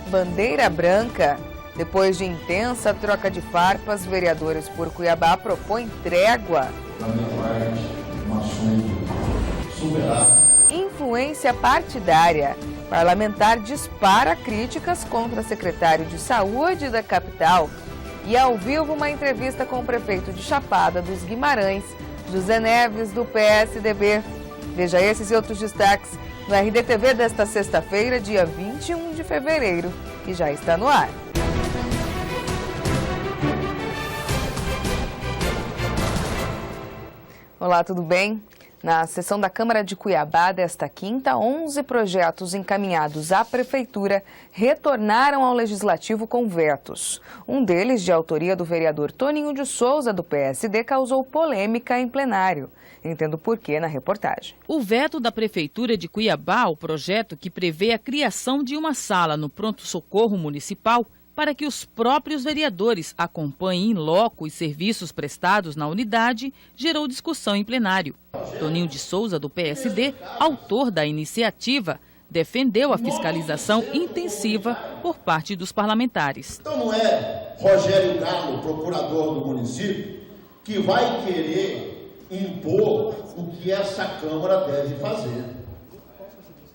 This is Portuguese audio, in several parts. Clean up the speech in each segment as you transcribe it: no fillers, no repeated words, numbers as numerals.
bandeira branca. Depois de intensa troca de farpas, vereadores por Cuiabá propõem trégua. Da minha parte, um assunto superar. Influência partidária. Parlamentar dispara críticas contra secretário de Saúde da capital. E ao vivo, uma entrevista com o prefeito de Chapada dos Guimarães, José Neves, do PSDB. Veja esses e outros destaques no RDTV desta sexta-feira, dia 21 de fevereiro, que já está no ar. Olá, tudo bem? Na sessão da Câmara de Cuiabá desta quinta, 11 projetos encaminhados à Prefeitura retornaram ao Legislativo com vetos. Um deles, de autoria do vereador Toninho de Souza, do PSD, causou polêmica em plenário. Entendo por quê na reportagem. O veto da Prefeitura de Cuiabá ao projeto que prevê a criação de uma sala no pronto-socorro municipal para que os próprios vereadores acompanhem em loco os serviços prestados na unidade, gerou discussão em plenário. Toninho de Souza, do PSD, autor da iniciativa, defendeu a fiscalização intensiva por parte dos parlamentares. Então não é Rogério Galo, procurador do município, que vai querer impor o que essa Câmara deve fazer.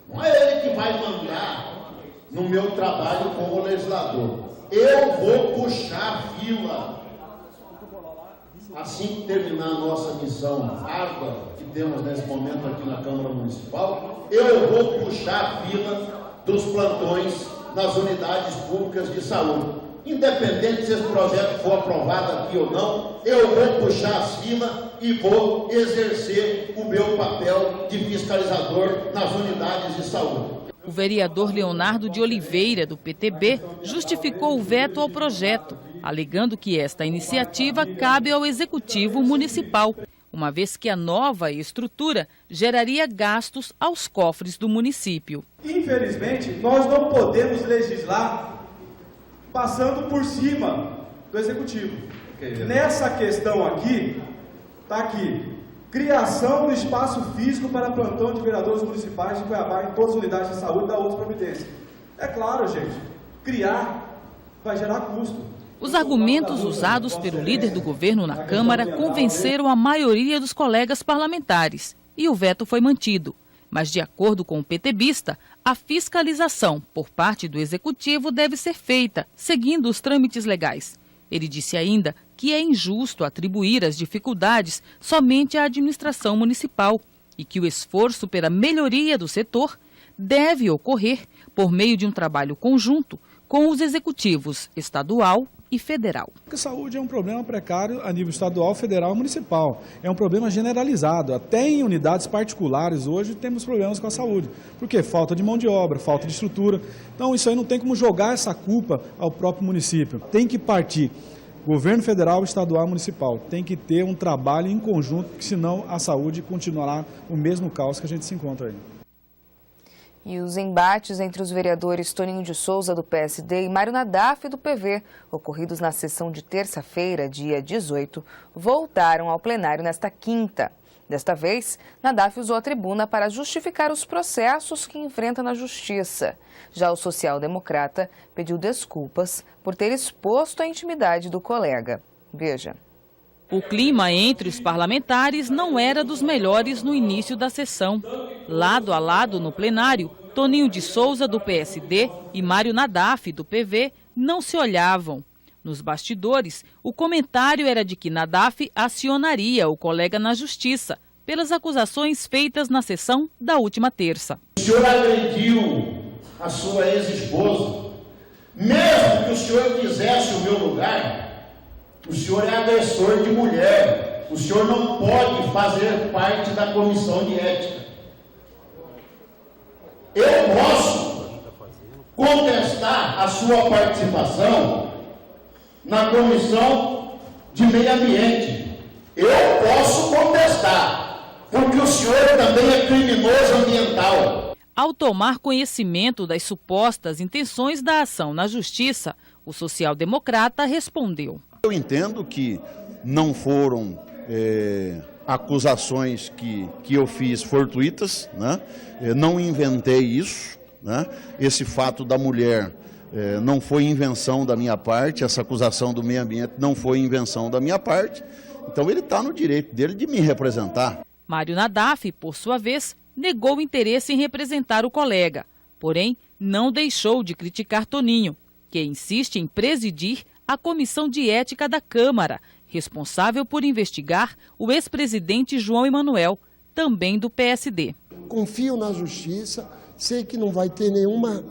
Não é ele que vai mandar no meu trabalho como legislador. Eu vou puxar a fila. Assim que terminar a nossa missão árdua que temos nesse momento aqui na Câmara Municipal, eu vou puxar a fila dos plantões nas unidades públicas de saúde. Independente se esse projeto for aprovado aqui ou não, eu vou puxar as filas e vou exercer o meu papel de fiscalizador nas unidades de saúde. O vereador Leonardo de Oliveira, do PTB, justificou o veto ao projeto, alegando que esta iniciativa cabe ao Executivo Municipal, uma vez que a nova estrutura geraria gastos aos cofres do município. Infelizmente, nós não podemos legislar passando por cima do Executivo. Nessa questão aqui, está aqui. Criação do espaço físico para plantão de vereadores municipais de Cuiabá em todas as unidades de saúde da outra providência. É claro, gente, criar vai gerar custo. Os argumentos usados pelo líder do governo na Câmara convenceram a maioria dos colegas parlamentares e o veto foi mantido. Mas, de acordo com o PTBista, a fiscalização por parte do Executivo deve ser feita, seguindo os trâmites legais. Ele disse ainda que é injusto atribuir as dificuldades somente à administração municipal e que o esforço pela melhoria do setor deve ocorrer por meio de um trabalho conjunto com os executivos estadual e federal. A saúde é um problema precário a nível estadual, federal e municipal. É um problema generalizado. Até em unidades particulares hoje temos problemas com a saúde. Por quê? Falta de mão de obra, falta de estrutura. Então isso aí não tem como jogar essa culpa ao próprio município. Tem que partir. Governo federal, estadual e municipal. Tem que ter um trabalho em conjunto, porque senão a saúde continuará o mesmo caos que a gente se encontra aí. E os embates entre os vereadores Toninho de Souza, do PSD, e Mário Nadaf, do PV, ocorridos na sessão de terça-feira, dia 18, voltaram ao plenário nesta quinta. Desta vez, Nadaf usou a tribuna para justificar os processos que enfrenta na Justiça. Já o social-democrata pediu desculpas por ter exposto a intimidade do colega. Veja. O clima entre os parlamentares não era dos melhores no início da sessão. Lado a lado no plenário, Toninho de Souza, do PSD, e Mário Nadaf, do PV, não se olhavam. Nos bastidores, o comentário era de que Nadaf acionaria o colega na Justiça pelas acusações feitas na sessão da última terça. O senhor agrediu a sua ex-esposa. Mesmo que o senhor quisesse o meu lugar, o senhor é agressor de mulher. O senhor não pode fazer parte da comissão de ética. Eu posso contestar a sua participação na comissão de meio ambiente. Eu posso contestar, porque o senhor também é criminoso ambiental. Ao tomar conhecimento das supostas intenções da ação na Justiça, o social-democrata respondeu. Eu entendo que não foram acusações que eu fiz fortuitas, né? Eu não inventei isso, né? Esse fato da mulher não foi invenção da minha parte, essa acusação do meio ambiente não foi invenção da minha parte, então ele está no direito dele de me representar. Mário Nadaf, por sua vez, negou o interesse em representar o colega, porém não deixou de criticar Toninho, que insiste em presidir a Comissão de Ética da Câmara, responsável por investigar o ex-presidente João Emanuel, também do PSD. Confio na justiça, sei que não vai ter nenhuma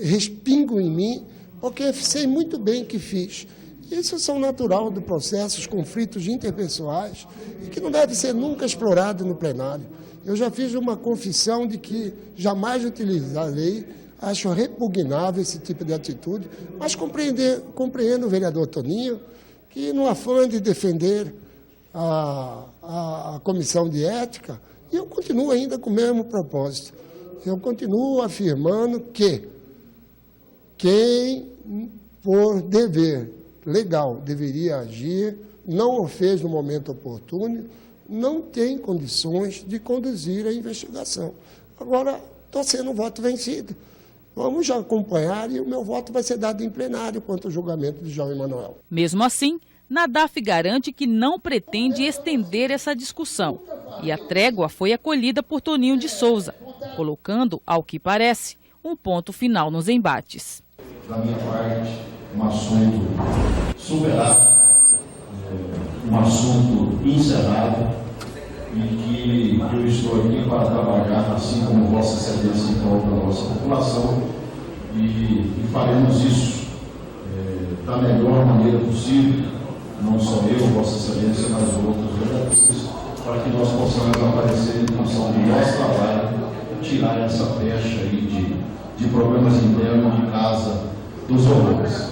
respingo em mim, porque sei muito bem que fiz. Isso são natural do processo, os conflitos interpessoais, e que não deve ser nunca explorado no plenário. Eu já fiz uma confissão de que jamais utilizarei, acho repugnável esse tipo de atitude, mas compreendo o vereador Toninho, que no afã de defender a Comissão de Ética, e eu continuo ainda com o mesmo propósito. Eu continuo afirmando que quem, por dever legal, deveria agir, não o fez no momento oportuno, não tem condições de conduzir a investigação. Agora, estou sendo voto vencido. Vamos já acompanhar e o meu voto vai ser dado em plenário quanto ao julgamento de João Emanuel. Mesmo assim, Nadaf garante que não pretende estender essa discussão. E a trégua foi acolhida por Toninho de Souza, colocando, ao que parece, um ponto final nos embates. Da minha parte, um assunto superado, um assunto encerrado, e que eu estou aqui para trabalhar, assim como Vossa Excelência, em prol da nossa população, e faremos isso da melhor maneira possível, não só eu, Vossa Excelência, mas outros vereadores, para que nós possamos aparecer em função do nosso trabalho, tirar essa pecha aí de problemas internos de casa dos horrores.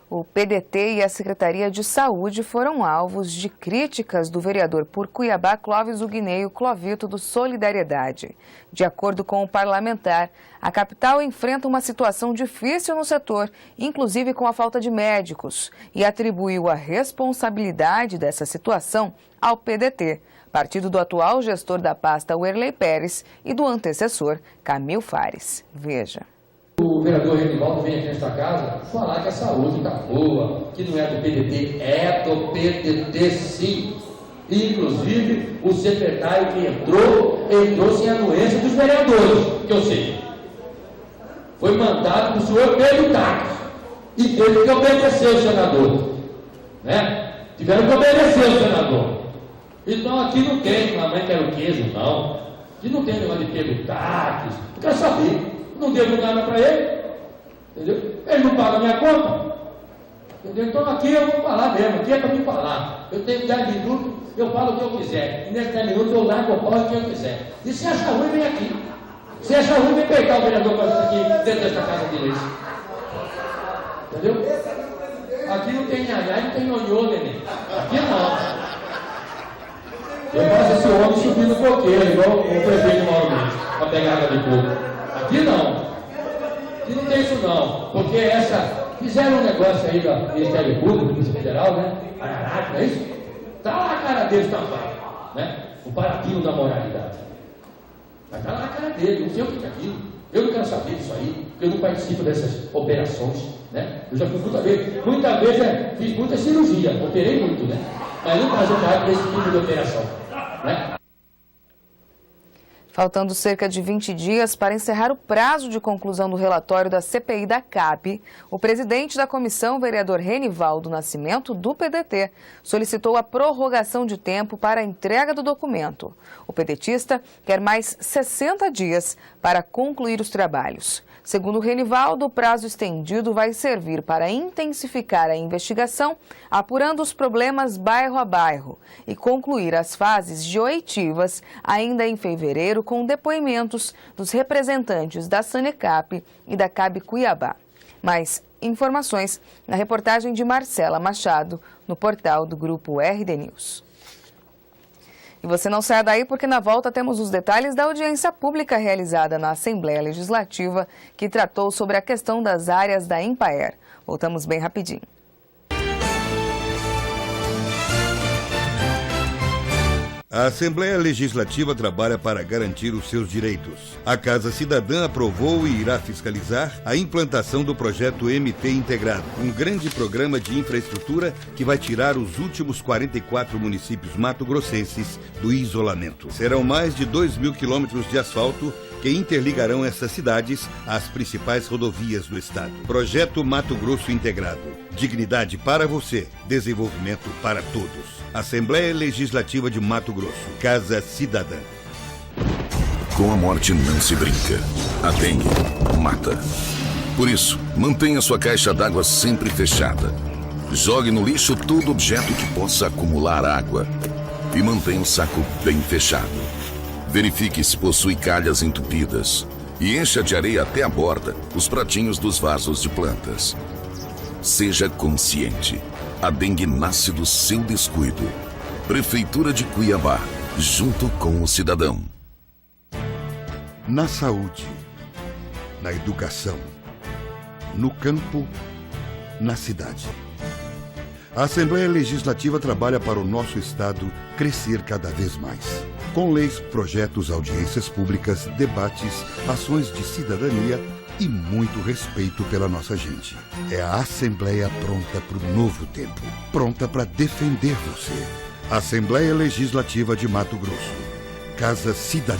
O PDT e a Secretaria de Saúde foram alvos de críticas do vereador por Cuiabá, Clóvis Uguineio Clovito, do Solidariedade. De acordo com o parlamentar, a capital enfrenta uma situação difícil no setor, inclusive com a falta de médicos, e atribuiu a responsabilidade dessa situação ao PDT, partido do atual gestor da pasta Werley Pérez e do antecessor Camil Fares. Veja. O vereador Renivaldo vem aqui nesta casa falar que a saúde está boa, que não é do PDT. É do PDT sim. Inclusive, o secretário que entrou sem a anuência dos vereadores, que eu sei. Foi mandado para o senhor Pedro Tacos. E teve que obedecer o senador. Né? Tiveram que obedecer o senador. Então aqui não tem, mamãe quer o queijo, não. Aqui não tem negócio de Pedro Tacos. Eu quero saber. Não devo nada para ele, entendeu? Ele não paga a minha conta, entendeu? Então aqui eu vou falar mesmo, aqui é para me falar. Eu tenho 10 minutos, eu falo o que eu quiser. E nesses 10 minutos eu largo o pau o que eu quiser. E se achar ruim, vem aqui. Se achar ruim, vem peitar o vereador aqui dentro desta casa de leite. Entendeu? Aqui não tem nhaiá, não tem nhonhô, neném. Aqui não. Eu faço esse homem subir no coqueiro, igual o prefeito Mauro Mendes, para pegar água de coco. Aqui não tem isso não, porque fizeram um negócio aí do Ministério Público, Polícia Federal, né? Araraca, não é isso? Tá lá a cara dele tampado, né? O paraquinho da moralidade. Mas tá lá a cara dele, não sei o que é aquilo. Eu não quero saber disso aí, porque eu não participo dessas operações, né? Eu já fui muitas vezes fiz muita cirurgia, operei muito, né? Mas não faço parte desse tipo de operação, né? Faltando cerca de 20 dias para encerrar o prazo de conclusão do relatório da CPI da CAP, o presidente da comissão, vereador Renivaldo Nascimento, do PDT, solicitou a prorrogação de tempo para a entrega do documento. O pedetista quer mais 60 dias para concluir os trabalhos. Segundo Renivaldo, o prazo estendido vai servir para intensificar a investigação, apurando os problemas bairro a bairro e concluir as fases de oitivas ainda em fevereiro com depoimentos dos representantes da Sanecap e da CAB Cuiabá. Mais informações na reportagem de Marcela Machado, no portal do Grupo RD News. E você não saia daí porque na volta temos os detalhes da audiência pública realizada na Assembleia Legislativa que tratou sobre a questão das áreas da Empaer. Voltamos bem rapidinho. A Assembleia Legislativa trabalha para garantir os seus direitos. A Casa Cidadã aprovou e irá fiscalizar a implantação do projeto MP Integrado, um grande programa de infraestrutura que vai tirar os últimos 44 municípios mato-grossenses do isolamento. Serão mais de 2.000 quilômetros de asfalto que interligarão essas cidades às principais rodovias do estado. Projeto Mato Grosso Integrado. Dignidade para você, desenvolvimento para todos. Assembleia Legislativa de Mato Grosso. Casa Cidadã. Com a morte não se brinca. A dengue mata. Por isso, mantenha sua caixa d'água sempre fechada. Jogue no lixo todo objeto que possa acumular água. E mantenha o saco bem fechado. Verifique se possui calhas entupidas. E encha de areia até a borda os pratinhos dos vasos de plantas. Seja consciente. A dengue nasce do seu descuido. Prefeitura de Cuiabá, junto com o cidadão. Na saúde, na educação, no campo, na cidade. A Assembleia Legislativa trabalha para o nosso Estado crescer cada vez mais. Com leis, projetos, audiências públicas, debates, ações de cidadania e muito respeito pela nossa gente. É a Assembleia pronta para o novo tempo. Pronta para defender você. Assembleia Legislativa de Mato Grosso. Casa Cidadã.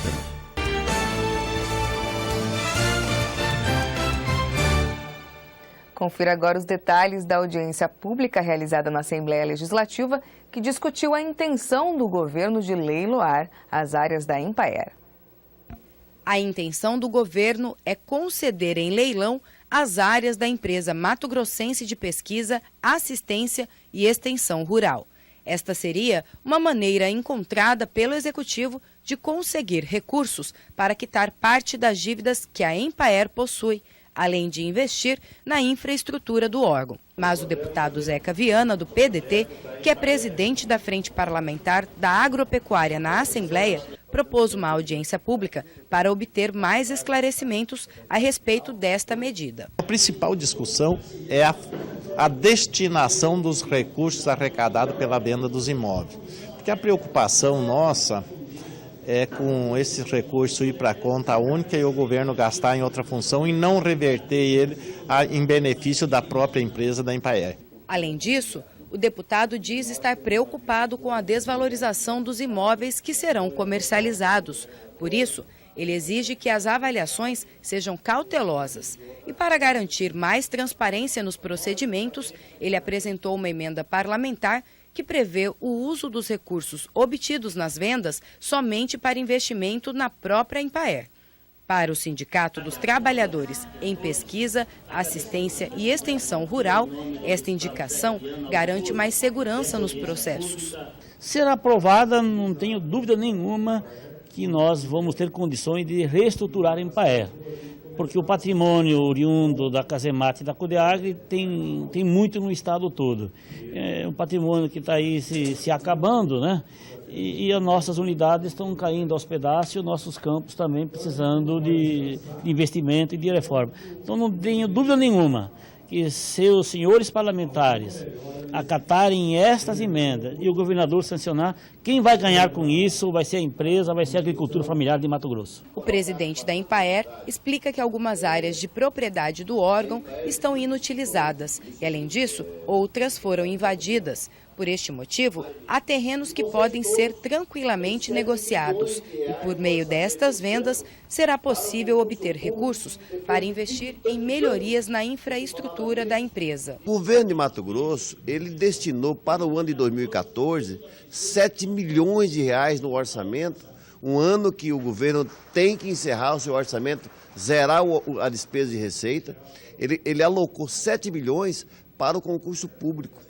Confira agora os detalhes da audiência pública realizada na Assembleia Legislativa, que discutiu a intenção do governo de leiloar as áreas da Empaer. A intenção do governo é conceder em leilão as áreas da empresa Mato Grossense de Pesquisa, Assistência e Extensão Rural. Esta seria uma maneira encontrada pelo Executivo de conseguir recursos para quitar parte das dívidas que a Empaer possui, além de investir na infraestrutura do órgão. Mas o deputado Zeca Viana, do PDT, que é presidente da Frente Parlamentar da Agropecuária na Assembleia, propôs uma audiência pública para obter mais esclarecimentos a respeito desta medida. A principal discussão é a destinação dos recursos arrecadados pela venda dos imóveis. Porque a preocupação nossa é com esse recurso ir para a conta única e o governo gastar em outra função e não reverter ele em benefício da própria empresa da Empaer. Além disso, o deputado diz estar preocupado com a desvalorização dos imóveis que serão comercializados. Por isso, ele exige que as avaliações sejam cautelosas. E para garantir mais transparência nos procedimentos, ele apresentou uma emenda parlamentar que prevê o uso dos recursos obtidos nas vendas somente para investimento na própria Empaer. Para o Sindicato dos Trabalhadores em Pesquisa, Assistência e Extensão Rural, esta indicação garante mais segurança nos processos. Será aprovada, não tenho dúvida nenhuma que nós vamos ter condições de reestruturar a Empaer, porque o patrimônio oriundo da Casemate e da Codeagri tem muito no estado todo. É um patrimônio que está aí se acabando, né? E as nossas unidades estão caindo aos pedaços e os nossos campos também precisando de investimento e de reforma. Então não tenho dúvida nenhuma que se os senhores parlamentares acatarem estas emendas e o governador sancionar, quem vai ganhar com isso vai ser a empresa, vai ser a agricultura familiar de Mato Grosso. O presidente da Empaer explica que algumas áreas de propriedade do órgão estão inutilizadas e, além disso, outras foram invadidas. Por este motivo, há terrenos que podem ser tranquilamente negociados e, por meio destas vendas, será possível obter recursos para investir em melhorias na infraestrutura da empresa. O governo de Mato Grosso, ele destinou para o ano de 2014 7 milhões de reais no orçamento, um ano que o governo tem que encerrar o seu orçamento, zerar a despesa de receita. Ele alocou 7 milhões para o concurso público.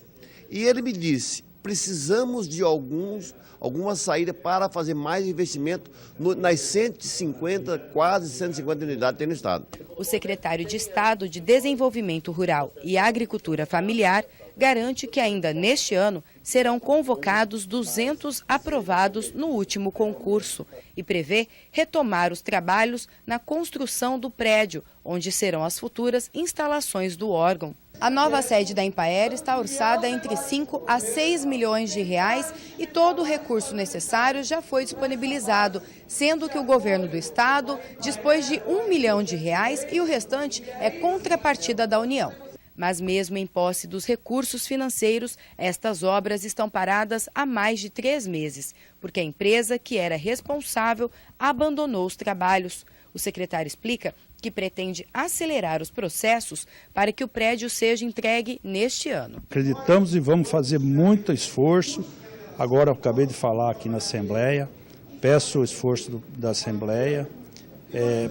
E ele me disse, precisamos de alguma saída para fazer mais investimento nas 150, quase 150 unidades que tem no estado. O secretário de Estado de Desenvolvimento Rural e Agricultura Familiar, garante que ainda neste ano serão convocados 200 aprovados no último concurso e prevê retomar os trabalhos na construção do prédio, onde serão as futuras instalações do órgão. A nova sede da Empaer está orçada entre 5 a 6 milhões de reais e todo o recurso necessário já foi disponibilizado, sendo que o governo do estado dispôs de 1 milhão de reais e o restante é contrapartida da União. Mas mesmo em posse dos recursos financeiros, estas obras estão paradas há mais de 3 meses, porque a empresa que era responsável abandonou os trabalhos. O secretário explica que pretende acelerar os processos para que o prédio seja entregue neste ano. Acreditamos e vamos fazer muito esforço. Agora eu acabei de falar aqui na Assembleia, peço o esforço da Assembleia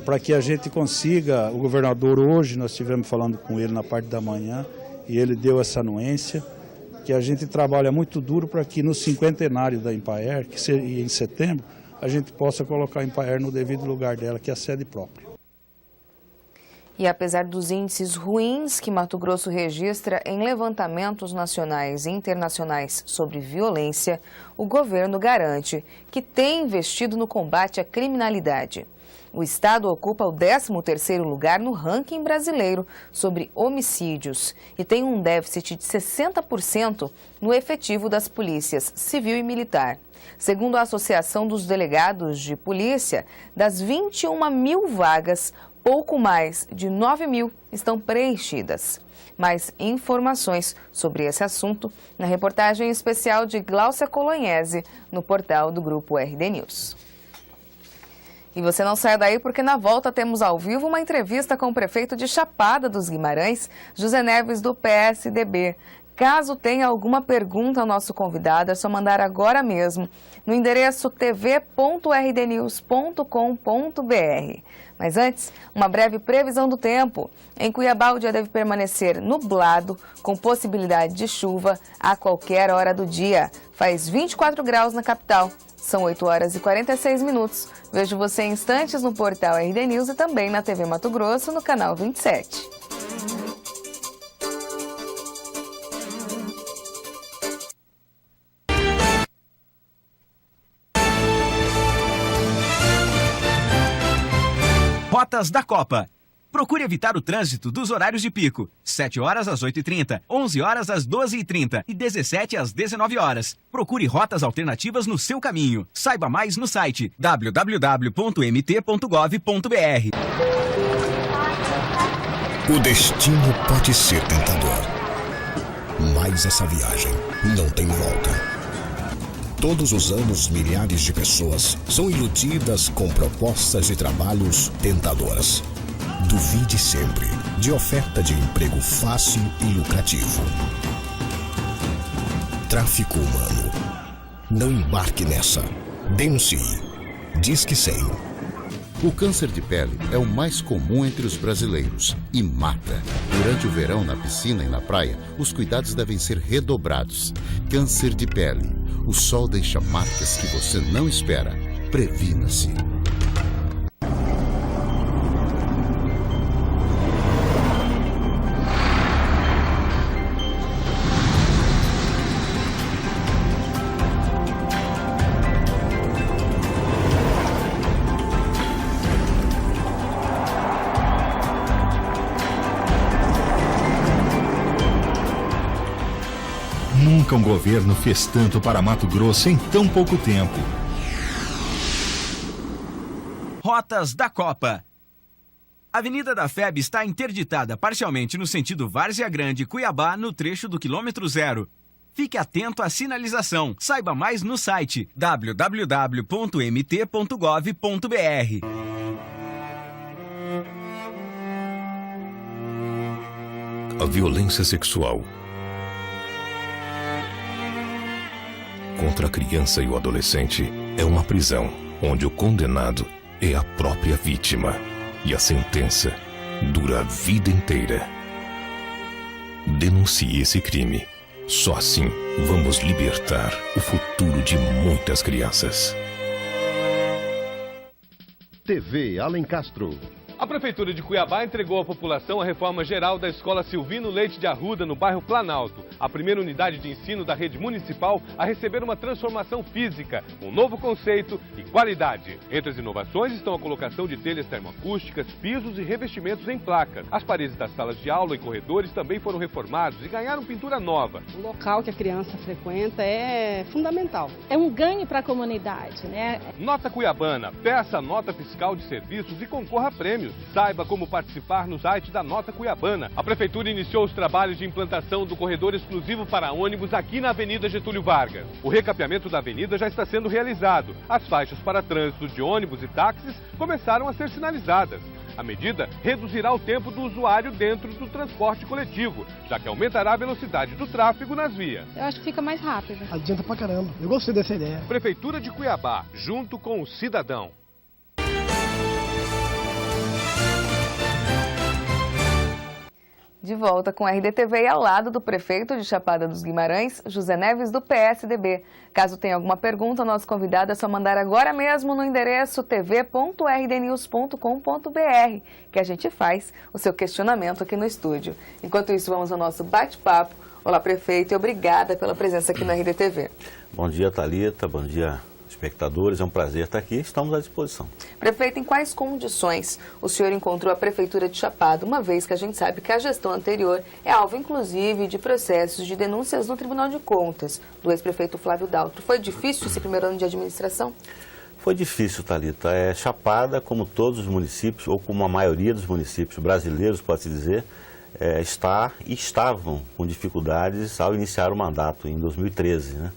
para que a gente consiga, o governador hoje, nós estivemos falando com ele na parte da manhã e ele deu essa anuência, que a gente trabalha muito duro para que no cinquentenário da Empaer, que seria em setembro, a gente possa colocar a Empaer no devido lugar dela, que é a sede própria. E apesar dos índices ruins que Mato Grosso registra em levantamentos nacionais e internacionais sobre violência, o governo garante que tem investido no combate à criminalidade. O estado ocupa o 13º lugar no ranking brasileiro sobre homicídios e tem um déficit de 60% no efetivo das polícias civil e militar. Segundo a Associação dos Delegados de Polícia, das 21 mil vagas, pouco mais de 9 mil estão preenchidas. Mais informações sobre esse assunto na reportagem especial de Gláucia Colognese no portal do Grupo RD News. E você não sai daí porque na volta temos ao vivo uma entrevista com o prefeito de Chapada dos Guimarães, José Neves, do PSDB. Caso tenha alguma pergunta ao nosso convidado, é só mandar agora mesmo no endereço tv.rdnews.com.br. Mas antes, uma breve previsão do tempo. Em Cuiabá, o dia deve permanecer nublado, com possibilidade de chuva a qualquer hora do dia. Faz 24 graus na capital. São 8 horas e 46 minutos. Vejo você em instantes no portal RD News e também na TV Mato Grosso, no canal 27. Rotas da Copa. Procure evitar o trânsito dos horários de pico. 7 horas às 8h30, 11 horas às 12h30 e 17 às 19 horas. Procure rotas alternativas no seu caminho. Saiba mais no site www.mt.gov.br. O destino pode ser tentador, mas essa viagem não tem volta. Todos os anos, milhares de pessoas são iludidas com propostas de trabalhos tentadoras. Duvide sempre de oferta de emprego fácil e lucrativo. Tráfico humano. Não embarque nessa. Denuncie. Disque 100. O câncer de pele é o mais comum entre os brasileiros e mata. Durante o verão, na piscina e na praia, os cuidados devem ser redobrados. Câncer de pele. O sol deixa marcas que você não espera. Previna-se. Nunca um governo fez tanto para Mato Grosso em tão pouco tempo. Rotas da Copa. A Avenida da FEB está interditada parcialmente no sentido Várzea Grande-Cuiabá, no trecho do quilômetro 0. Fique atento à sinalização. Saiba mais no site www.mt.gov.br. A violência sexual contra a criança e o adolescente é uma prisão, onde o condenado é a própria vítima e a sentença dura a vida inteira. Denuncie esse crime. Só assim vamos libertar o futuro de muitas crianças. TV Alencastro. A Prefeitura de Cuiabá entregou à população a reforma geral da Escola Silvino Leite de Arruda, no bairro Planalto, a primeira unidade de ensino da rede municipal a receber uma transformação física, um novo conceito e qualidade. Entre as inovações estão a colocação de telhas termoacústicas, pisos e revestimentos em placas. As paredes das salas de aula e corredores também foram reformados e ganharam pintura nova. O local que a criança frequenta é fundamental. É um ganho para a comunidade, né? Nota Cuiabana, peça a nota fiscal de serviços e concorra a prêmios. Saiba como participar no site da Nota Cuiabana. A Prefeitura iniciou os trabalhos de implantação do corredor exclusivo para ônibus aqui na Avenida Getúlio Vargas. O recapeamento da avenida já está sendo realizado. As faixas para trânsito de ônibus e táxis começaram a ser sinalizadas. A medida reduzirá o tempo do usuário dentro do transporte coletivo, já que aumentará a velocidade do tráfego nas vias. Eu acho que fica mais rápido. Adianta pra caramba. Eu gostei dessa ideia. Prefeitura de Cuiabá, junto com o cidadão. De volta com a RDTV e ao lado do prefeito de Chapada dos Guimarães, José Neves, do PSDB. Caso tenha alguma pergunta, nosso convidado é só mandar agora mesmo no endereço tv.rdnews.com.br, que a gente faz o seu questionamento aqui no estúdio. Enquanto isso, vamos ao nosso bate-papo. Olá, prefeito, e obrigada pela presença aqui na RDTV. Bom dia, Thalita. Bom dia, espectadores. É um prazer estar aqui. Estamos à disposição. Prefeito, em quais condições o senhor encontrou a Prefeitura de Chapada, uma vez que a gente sabe que a gestão anterior é alvo, inclusive, de processos de denúncias no Tribunal de Contas do ex-prefeito Flávio Daltro? Foi difícil esse primeiro ano de administração? Foi difícil, Thalita. Chapada, como todos os municípios, ou como a maioria dos municípios brasileiros, pode-se dizer, estavam com dificuldades ao iniciar o mandato em 2013, né?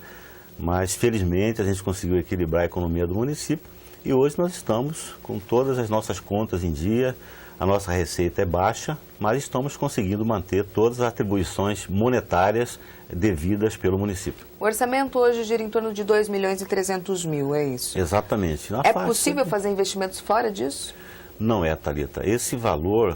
Mas, felizmente, a gente conseguiu equilibrar a economia do município e hoje nós estamos com todas as nossas contas em dia, a nossa receita é baixa, mas estamos conseguindo manter todas as atribuições monetárias devidas pelo município. O orçamento hoje gira em torno de 2.300.000, é isso? Exatamente. É possível fazer investimentos fora disso? Não é, Thalita. Esse valor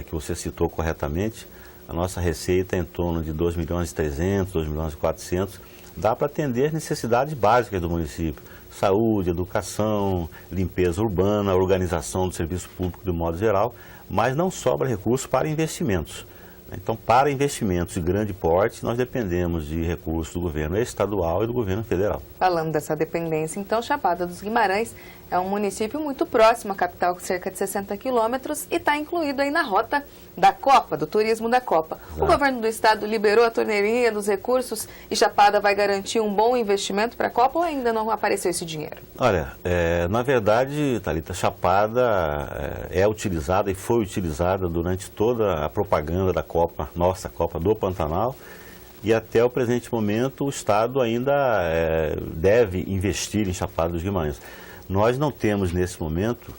que você citou corretamente, a nossa receita é em torno de 2.300.000, 2.400.000, dá para atender as necessidades básicas do município. Saúde, educação, limpeza urbana, organização do serviço público de modo geral, mas não sobra recurso para investimentos. Então, para investimentos de grande porte, nós dependemos de recursos do governo estadual e do governo federal. Falando dessa dependência, então, Chapada dos Guimarães é um município muito próximo à capital, cerca de 60 quilômetros, e está incluído aí na rota da Copa, do turismo da Copa. Exato. O governo do estado liberou a torneirinha dos recursos e Chapada vai garantir um bom investimento para a Copa ou ainda não apareceu esse dinheiro? Olha, na verdade, Thalita, Chapada é utilizada e foi utilizada durante toda a propaganda da Copa, nossa Copa do Pantanal, e até o presente momento o estado ainda deve investir em Chapada dos Guimarães. Nós não temos nesse momento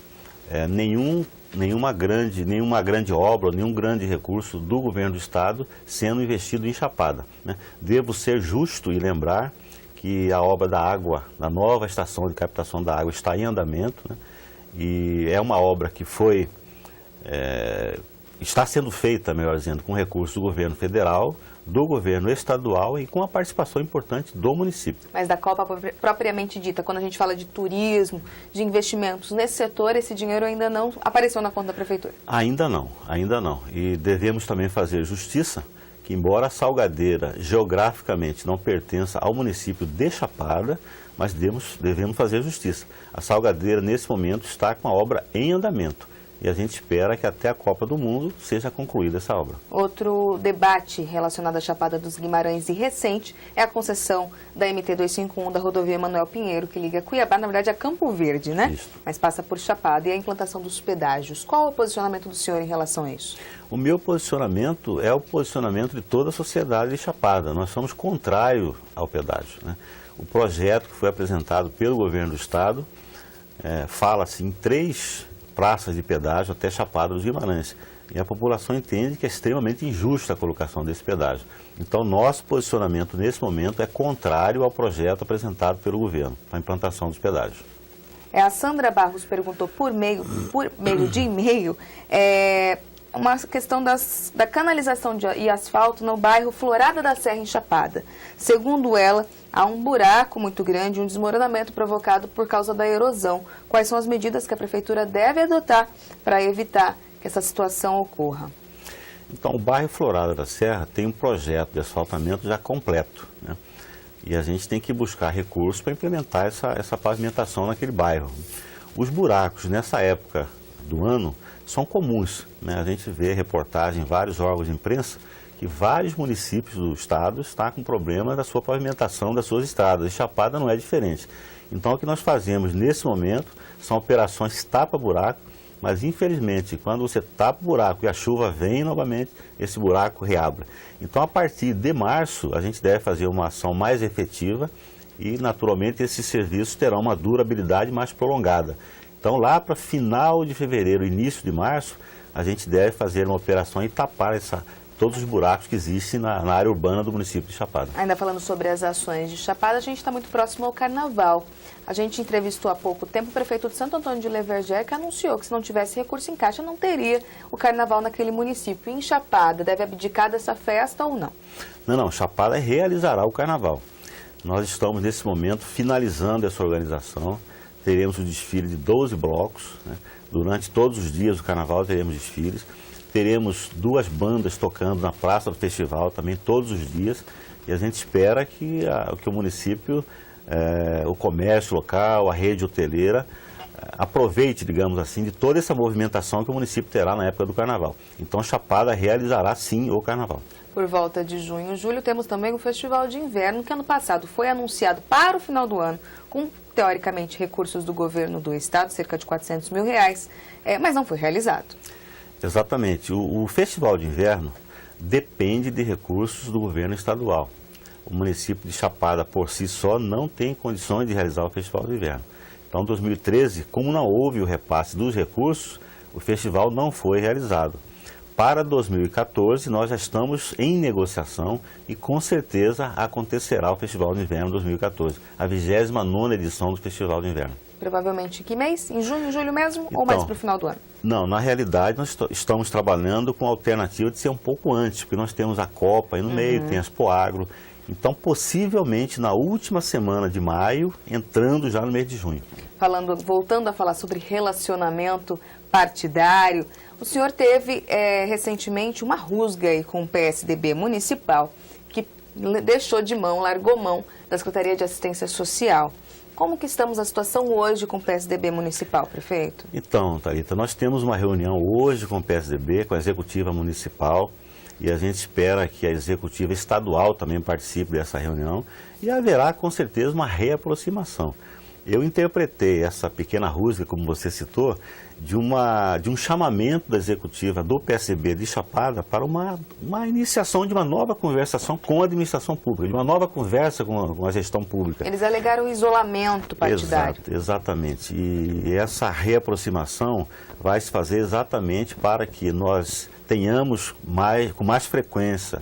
nenhuma grande obra, nenhum grande recurso do governo do estado sendo investido em Chapada, né? Devo ser justo e lembrar que a obra da água, da nova estação de captação da água está em andamento, né? E é uma obra que está sendo feita, melhor dizendo, com recursos do governo federal, do governo estadual e com a participação importante do município. Mas da Copa propriamente dita, quando a gente fala de turismo, de investimentos nesse setor, esse dinheiro ainda não apareceu na conta da Prefeitura? Ainda não. E devemos também fazer justiça que, embora a Salgadeira geograficamente não pertença ao município de Chapada, mas devemos fazer justiça. A Salgadeira, nesse momento, está com a obra em andamento. E a gente espera que até a Copa do Mundo seja concluída essa obra. Outro debate relacionado à Chapada dos Guimarães e recente é a concessão da MT-251 da rodovia Manuel Pinheiro, que liga Cuiabá, na verdade, a Campo Verde, né? Isso. Mas passa por Chapada, e a implantação dos pedágios. Qual é o posicionamento do senhor em relação a isso? O meu posicionamento é o posicionamento de toda a sociedade de Chapada. Nós somos contrários ao pedágio, né? O projeto que foi apresentado pelo governo do estado fala-se em 3 praças de pedágio até Chapada dos Guimarães. E a população entende que é extremamente injusta a colocação desse pedágio. Então, nosso posicionamento nesse momento é contrário ao projeto apresentado pelo governo para a implantação dos pedágios. A Sandra Barros perguntou por meio de e-mail uma questão da canalização e asfalto no bairro Florada da Serra, em Chapada. Segundo ela, há um buraco muito grande, um desmoronamento provocado por causa da erosão. Quais são as medidas que a Prefeitura deve adotar para evitar que essa situação ocorra? Então, o bairro Florada da Serra tem um projeto de asfaltamento já completo, né? E a gente tem que buscar recursos para implementar essa pavimentação naquele bairro. Os buracos, nessa época do ano, são comuns, né? A gente vê reportagem em vários órgãos de imprensa que vários municípios do estado estão com problema da sua pavimentação das suas estradas. E Chapada não é diferente. Então, o que nós fazemos nesse momento são operações tapa-buraco, mas infelizmente, quando você tapa o buraco e a chuva vem novamente, esse buraco reabre. Então, a partir de março, a gente deve fazer uma ação mais efetiva e, naturalmente, esses serviços terão uma durabilidade mais prolongada. Então, lá para final de fevereiro, início de março, a gente deve fazer uma operação e tapar todos os buracos que existem na área urbana do município de Chapada. Ainda falando sobre as ações de Chapada, a gente está muito próximo ao Carnaval. A gente entrevistou há pouco tempo o prefeito de Santo Antônio de Leverger, que anunciou que se não tivesse recurso em caixa, não teria o Carnaval naquele município. E em Chapada, deve abdicar dessa festa ou não? Não, Chapada realizará o Carnaval. Nós estamos, nesse momento, finalizando essa organização. Teremos o desfile de 12 blocos, né? Durante todos os dias do Carnaval teremos desfiles. Teremos 2 bandas tocando na praça do festival também todos os dias. E a gente espera que o município, o comércio local, a rede hoteleira, aproveite, digamos assim, de toda essa movimentação que o município terá na época do Carnaval. Então, Chapada realizará, sim, o Carnaval. Por volta de junho e julho, temos também o Festival de Inverno, que ano passado foi anunciado para o final do ano, com, teoricamente, recursos do governo do estado, cerca de R$400 mil, mas não foi realizado. Exatamente. O Festival de Inverno depende de recursos do governo estadual. O município de Chapada, por si só, não tem condições de realizar o Festival de Inverno. Então, em 2013, como não houve o repasse dos recursos, o festival não foi realizado. Para 2014, nós já estamos em negociação e, com certeza, acontecerá o Festival de Inverno 2014, a 29ª edição do Festival de Inverno. Provavelmente que mês? Em junho, julho mesmo? Ou mais para o final do ano? Não, na realidade nós estamos trabalhando com a alternativa de ser um pouco antes, porque nós temos a Copa aí no meio, tem a Expoagro. Então, possivelmente na última semana de maio, entrando já no mês de junho. Voltando a falar sobre relacionamento partidário, o senhor teve recentemente uma rusga aí com o PSDB municipal, que largou mão da Secretaria de Assistência Social. Como que estamos a situação hoje com o PSDB municipal, prefeito? Então, Thalita, nós temos uma reunião hoje com o PSDB, com a executiva municipal, e a gente espera que a executiva estadual também participe dessa reunião, e haverá com certeza uma reaproximação. Eu interpretei essa pequena rusga, como você citou, de um chamamento da executiva do PSDB de Chapada para uma iniciação de uma nova conversação com a administração pública, de uma nova conversa com a gestão pública. Eles alegaram o isolamento partidário. Exatamente. E essa reaproximação vai se fazer exatamente para que nós tenhamos com mais frequência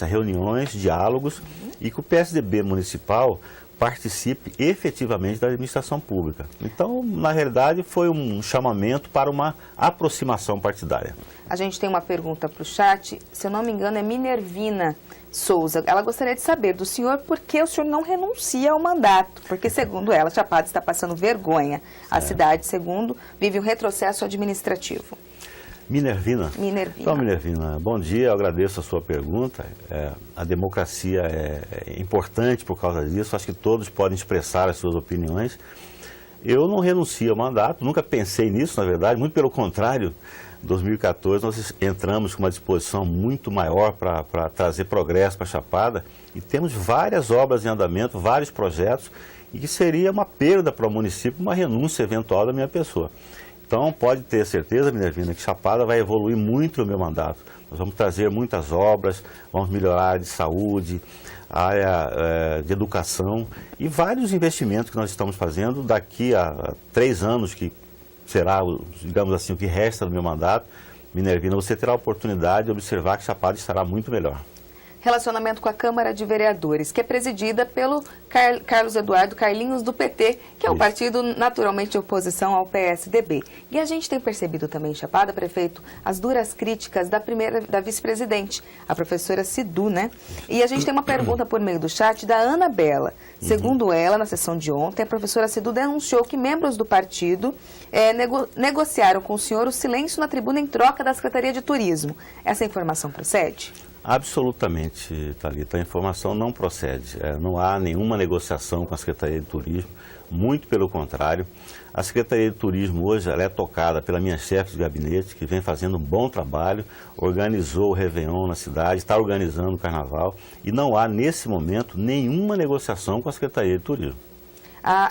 reuniões, diálogos e que o PSDB municipal participe efetivamente da administração pública. Então, na realidade, foi um chamamento para uma aproximação partidária. A gente tem uma pergunta para o chat, se eu não me engano é Minervina Souza. Ela gostaria de saber do senhor por que o senhor não renuncia ao mandato, porque segundo ela, Chapada está passando vergonha. A cidade, segundo, vive um retrocesso administrativo. Minervina? Então, Minervina, bom dia, eu agradeço a sua pergunta. A democracia é importante por causa disso, acho que todos podem expressar as suas opiniões. Eu não renuncio ao mandato, nunca pensei nisso, na verdade, muito pelo contrário. Em 2014, nós entramos com uma disposição muito maior para trazer progresso para a Chapada e temos várias obras em andamento, vários projetos, e que seria uma perda para o município, uma renúncia eventual da minha pessoa. Então, pode ter certeza, Minervina, que Chapada vai evoluir muito no meu mandato. Nós vamos trazer muitas obras, vamos melhorar a área de saúde, a área de educação e vários investimentos que nós estamos fazendo daqui a 3 anos, que será, digamos assim, o que resta do meu mandato. Minervina, você terá a oportunidade de observar que Chapada estará muito melhor. relacionamento com a Câmara de Vereadores, que é presidida pelo Carlos Eduardo Carlinhos, do PT, que é um partido naturalmente de oposição ao PSDB. E a gente tem percebido também, Chapada, prefeito, as duras críticas da vice-presidente, a professora Cidu, né? E a gente tem uma pergunta por meio do chat da Ana Bela. Segundo ela, na sessão de ontem, a professora Cidu denunciou que membros do partido negociaram com o senhor o silêncio na tribuna em troca da Secretaria de Turismo. Essa informação procede? Absolutamente, Thalita. A informação não procede. Não há nenhuma negociação com a Secretaria de Turismo, muito pelo contrário. A Secretaria de Turismo hoje ela é tocada pela minha chefe de gabinete, que vem fazendo um bom trabalho, organizou o Réveillon na cidade, está organizando o Carnaval, e não há, nesse momento, nenhuma negociação com a Secretaria de Turismo.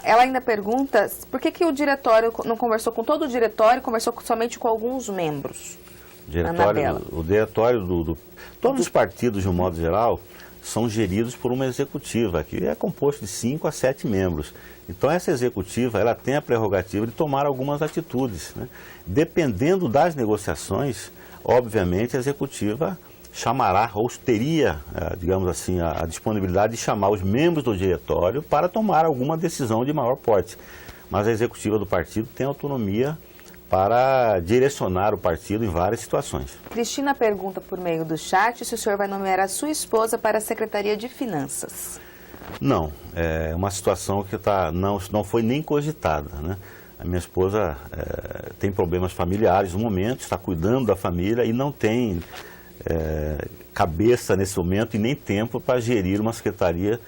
Ela ainda pergunta por que o diretório não conversou com todo o diretório, conversou somente com alguns membros. O diretório todos os partidos, de um modo geral, são geridos por uma executiva, que é composto de 5 a 7 membros. Então, essa executiva ela tem a prerrogativa de tomar algumas atitudes, né? Dependendo das negociações, obviamente, a executiva chamará, ou teria, digamos assim, a disponibilidade de chamar os membros do diretório para tomar alguma decisão de maior porte. Mas a executiva do partido tem autonomia para direcionar o partido em várias situações. Cristina pergunta por meio do chat se o senhor vai nomear a sua esposa para a Secretaria de Finanças. Não, é uma situação que não foi nem cogitada, né? A minha esposa tem problemas familiares no momento, está cuidando da família e não tem cabeça nesse momento e nem tempo para gerir uma secretaria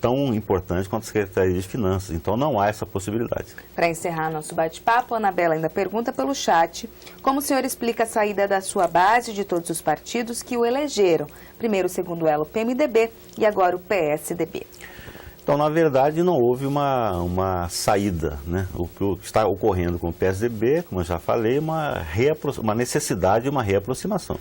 tão importante quanto a Secretaria de Finanças. Então não há essa possibilidade. Para encerrar nosso bate-papo, a Anabela ainda pergunta pelo chat como o senhor explica a saída da sua base de todos os partidos que o elegeram. Primeiro, segundo ela, o PMDB e agora o PSDB. Então, na verdade, não houve uma saída, né? O que está ocorrendo com o PSDB, como eu já falei, uma necessidade de uma reaproximação.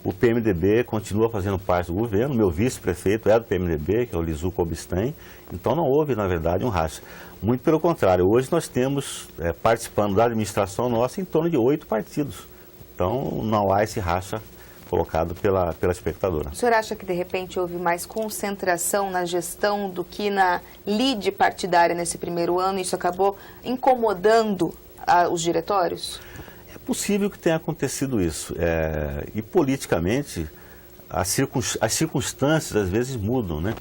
O PMDB continua fazendo parte do governo, meu vice-prefeito é do PMDB, que é o Lizu Cobstein, então não houve, na verdade, um racha. Muito pelo contrário, hoje nós temos, participando da administração nossa, em torno de 8 partidos. Então não há esse racha colocado pela espectadora. O senhor acha que, de repente, houve mais concentração na gestão do que na lide partidária nesse primeiro ano e isso acabou incomodando os diretórios? É possível que tenha acontecido isso. E politicamente, as circunstâncias às vezes mudam, né?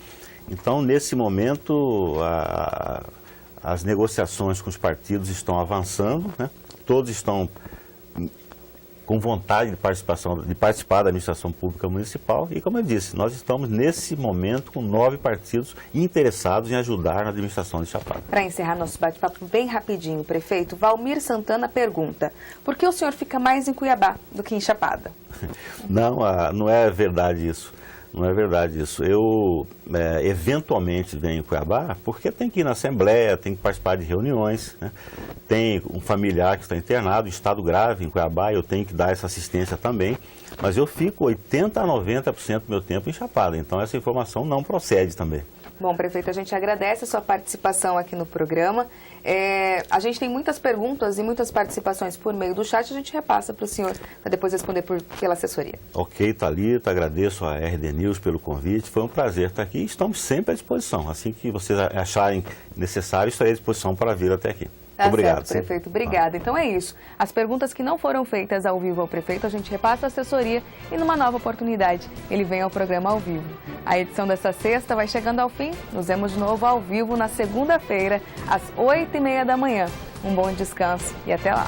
Então, nesse momento, as negociações com os partidos estão avançando, né? Todos estão com vontade de participar da administração pública municipal e, como eu disse, nós estamos nesse momento com 9 partidos interessados em ajudar na administração de Chapada. Para encerrar nosso bate-papo bem rapidinho, prefeito, Valmir Santana pergunta: por que o senhor fica mais em Cuiabá do que em Chapada? Não é verdade isso. Não é verdade isso. Eu eventualmente venho em Cuiabá porque tem que ir na Assembleia, tem que participar de reuniões, né? Tem um familiar que está internado, em estado grave em Cuiabá, eu tenho que dar essa assistência também, mas eu fico 80% a 90% do meu tempo em Chapada, então essa informação não procede também. Bom, prefeito, a gente agradece a sua participação aqui no programa. A gente tem muitas perguntas e muitas participações por meio do chat, a gente repassa para o senhor, para depois responder pela assessoria. Ok, Thalita, agradeço a RD News pelo convite, foi um prazer estar aqui e estamos sempre à disposição. Assim que vocês acharem necessário, estarei à disposição para vir até aqui. Obrigado. Certo, prefeito. Obrigada. Então é isso. As perguntas que não foram feitas ao vivo ao prefeito, a gente repassa a assessoria e numa nova oportunidade ele vem ao programa ao vivo. A edição dessa sexta vai chegando ao fim. Nos vemos de novo ao vivo na segunda-feira, às 8h30 da manhã. Um bom descanso e até lá.